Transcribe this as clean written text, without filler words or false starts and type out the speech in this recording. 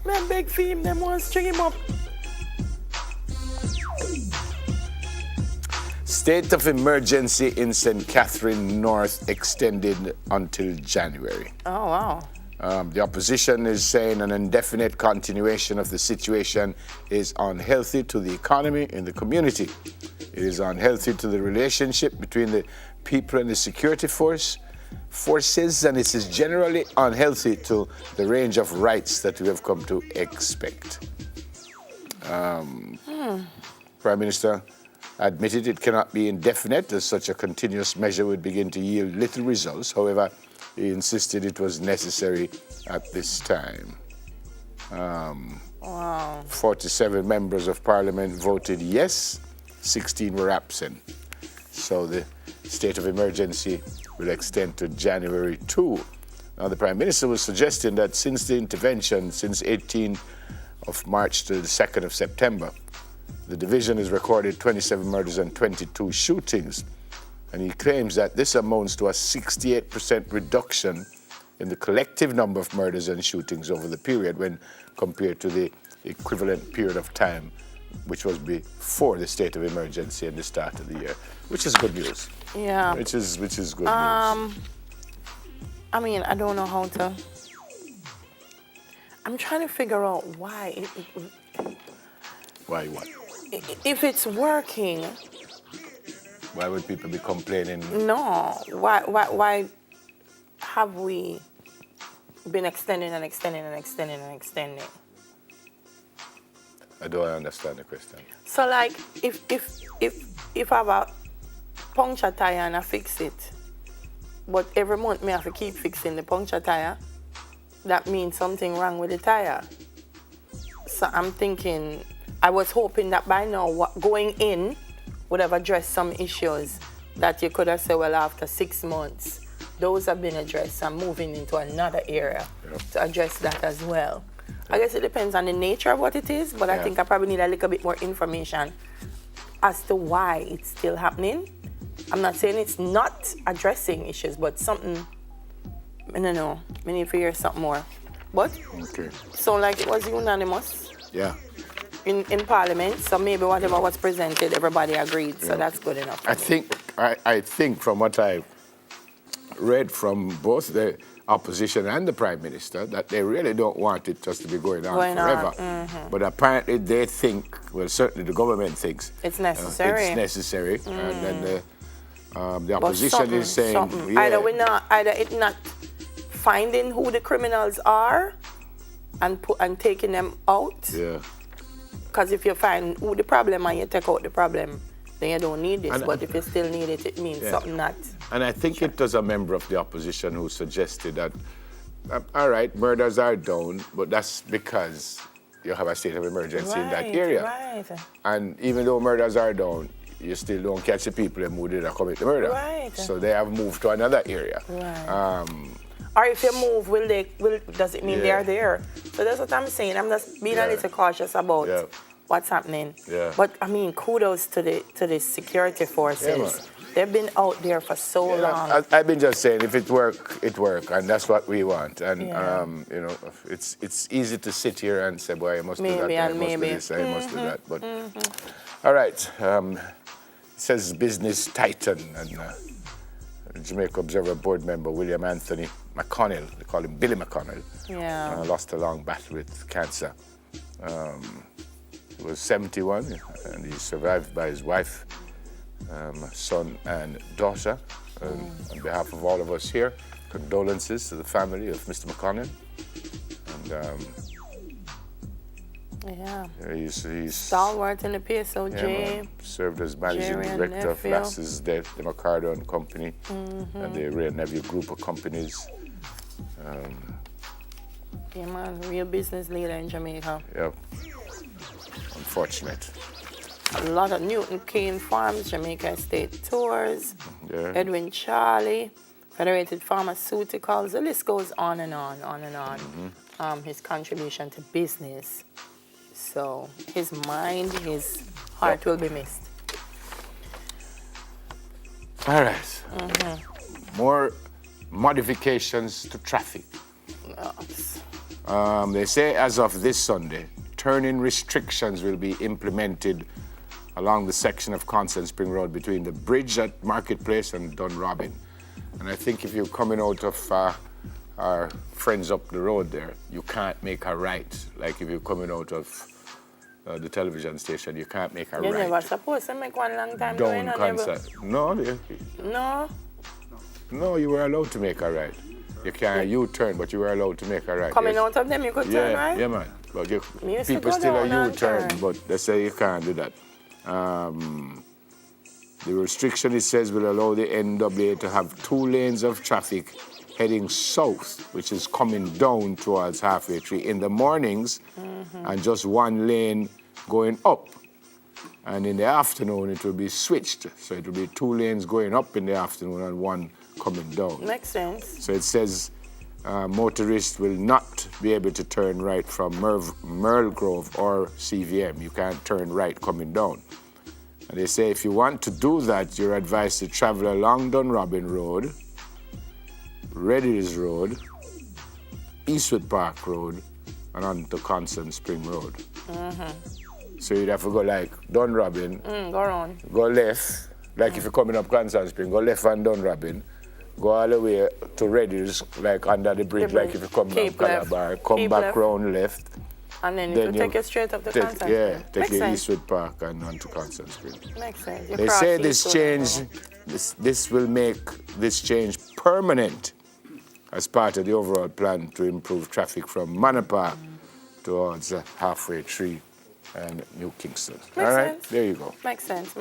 Man, big theme, them want to string him up. State of emergency in St. Catherine North extended until January. Oh, wow. The opposition is saying an indefinite continuation of the situation is unhealthy to the economy and the community. It is unhealthy to the relationship between the people and the security forces, and it is generally unhealthy to the range of rights that we have come to expect. Prime Minister admitted it cannot be indefinite, as such a continuous measure would begin to yield little results. However, he insisted it was necessary at this time. 47 members of parliament voted yes, 16 were absent. So the state of emergency will extend to January 2. Now, the Prime Minister was suggesting that since the intervention, since 18th of March to the 2nd of September, the division has recorded 27 murders and 22 shootings. And he claims that this amounts to a 68% reduction in the collective number of murders and shootings over the period when compared to the equivalent period of time, which was before the state of emergency and the start of the year, which is good news. Yeah. Which is good news. I mean, I don't know how to. I'm trying to figure out why. Why what? If it's working. Why would people be complaining? No. Why have we been extending and extending and extending and extending? I don't understand the question. So like if I have a puncture tire and I fix it, but every month me have to keep fixing the puncture tire, that means something wrong with the tire. So I'm thinking, I was hoping that by now going in would have addressed some issues that you could have said, well, after 6 months, those have been addressed. I'm moving into another area to address that as well. I guess it depends on the nature of what it is, but I think I probably need a little bit more information as to why it's still happening. I'm not saying it's not addressing issues, but something, I don't know, I need to hear something more. But, so like it was unanimous. Yeah. In Parliament, so maybe whatever was presented, everybody agreed, so that's good enough. I think from what I've read from both the opposition and the Prime Minister, that they really don't want it just to be going on forever. But apparently they think, well, certainly the government thinks it's necessary. It's necessary, and then the opposition is saying either it's not finding who the criminals are and taking them out. Yeah. Because if you find who the problem and you take out the problem, then you don't need this. But if you still need it, it means something not. And I think it was a member of the opposition who suggested that, all right, murders are down, but that's because you have a state of emergency in that area. Right. And even though murders are down, you still don't catch the people who did commit the murder. Right. So they have moved to another area. Right. Or if you move, does it mean they are there? So that's what I'm saying. I'm just being a little cautious about what's happening. Yeah. But I mean, kudos to the security forces. They've been out there for so long. I've been just saying, if it work, it work, and that's what we want. And you know, it's easy to sit here and say, "Boy, I must do that, I must do this, I must do that." But all right, it says business titan, and Jamaica Observer board member William Anthony McConnell, they call him Billy McConnell, lost a long battle with cancer. He was 71, and he's survived by his wife, son and daughter. On behalf of all of us here, condolences to the family of Mr. McConnell. And he's stalwart in the PSOJ. Served as managing director of Lasses De Mercado and Company and the Ray Neville group of companies. Real business leader in Jamaica. Yep. Unfortunate. A lot of Newton Cane Farms, Jamaica Estate Tours, Edwin Charlie, Federated Pharmaceuticals. The list goes on and on, on and on. His contribution to business. So his mind, his heart will be missed. All right. More modifications to traffic. They say as of this Sunday, turn-in restrictions will be implemented along the section of Constant Spring Road between the bridge at Marketplace and Dunrobin. And I think if you're coming out of our friends up the road there, you can't make a right. Like if you're coming out of the television station, you can't make a right. You never supposed to make one long time down Constant. No, you were allowed to make a right. You can't U-turn, but you were allowed to make a right. Coming out of them, you could turn right? Yeah, man. But people still are U-turn, but they say you can't do that. The restriction, it says, will allow the NWA to have 2 lanes of traffic heading south, which is coming down towards Halfway Tree in the mornings, and just 1 lane going up. And in the afternoon, it will be switched. So it will be 2 lanes going up in the afternoon and 1 coming down. Makes sense. So it says motorists will not be able to turn right from Merle Grove or CVM. You can't turn right coming down. And they say if you want to do that, you're advised to travel along Dunrobin Road, Red Hills Road, Eastwood Park Road, and on to Constant Spring Road. So you'd have to go like Dunrobin, go around. Go left, like if you're coming up Constant Spring, go left on Dunrobin, go all the way to Red Hills, like under the bridge, like if you're coming up Calabar, come back round left. And then you take it straight up to Constant Spring. Yeah, take Makes the sense. Eastwood Park and on to Constant Spring. Makes sense. You They cross say this Eastwood change, this will make this change permanent as part of the overall plan to improve traffic from Manapa towards Halfway Tree and New Kingston. Makes All right, sense. there you go. Makes sense.